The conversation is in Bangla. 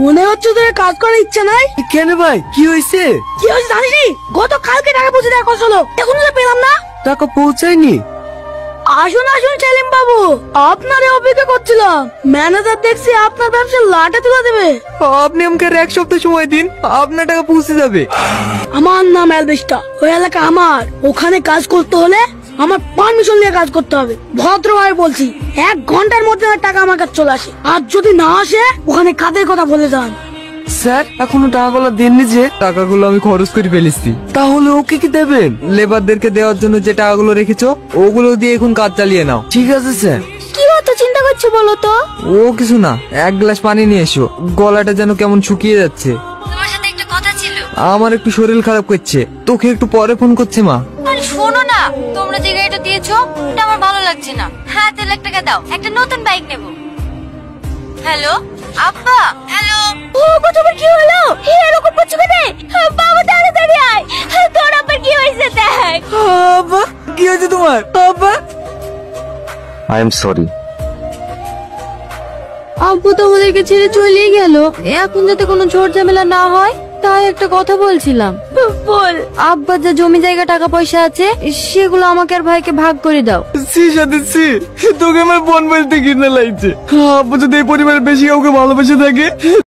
মনে হচ্ছে তোর কাজ করার ইচ্ছা নাই। কেন ভাই, কি হয়েছে? কি হয়েছে জানিস? গত কালকে টাকা পৌঁছে দেওয়ার কথা হলো, এখনো তো পেলাম না। টাকা পৌঁছায়নি? আসুন আসুন সেলিম বাবু, আপনারে অপেক্ষা করছিলাম। ম্যানেজার দেখছি আপনার ব্যবসা লাটে তুলে দেবে। আপনি আমাকে আর 1 সপ্তাহ সময় দিন, আপনার টাকা পৌঁছে যাবে। আমার নাম অ্যালবেস্টা, ওই এলাকা আমার। ওখানে কাজ করতে হলে আমার পারমিশন নিয়ে কাজ করতে হবে। ভদ্রভাবে বলছি, 1 ঘন্টার মধ্যে টাকা আমার কাছে চলে আসে। আর যদি না আসে, ওখানে কাদের কথা বলে যান। স্যার, এখনো টাকাগুলো দেননি যে? টাকাগুলো আমি খরচ করে ফেলেছি। তাহলে ওকে কি দেবেন? লেবারদেরকে দেওয়ার জন্য যে টাকাগুলো রেখেছো, ওগুলো দিয়ে এখন কাজ চালিয়ে নাও। ঠিক আছে স্যার। কি অত চিন্তা করছো বলো তো? ও কিছু না, 1 গ্লাস পানি নিয়ে এসো। গলাটা যেন কেমন শুকিয়ে যাচ্ছে। তোমার সাথে একটা কথা ছিল। আমার একটু শরীর খারাপ করছে, তোকে একটু পরে ফোন করছে মা। আরে শোনো না, তোমরা যে গাড়িটা দিয়েছো এটা আমার ভালো লাগছে না। হ্যাঁ, 1 টাকা দাও, একটা নতুন বাইক নেব। হ্যালো আব্বা। হ্যালো, ও তোমার কি হলো? এরকম করছো কেন? বাবা তাড়াতাড়ি আয়, তোর আবার কি হয়েছে দেখ। আব্বা, কি হয়েছে তোমার? আব্বা, আই এম সরি। আব্বু তো আমাদেরকে ছেড়ে চলেই গেল। এখন যাতে কোনো ঝড় ঝামেলা না হয় তাই একটা কথা বলছিলাম। বল। আব্বা যা জমি জায়গা টাকা পয়সা আছে সেগুলো আমাকে আর ভাইকে ভাগ করে দাও। সি সাথে সি, তোকে আমার বোন বলতে ঘৃণা লাগছে। আব্বু যদি এই পরিবারের বেশি কাউকে ভালোবেসে থাকে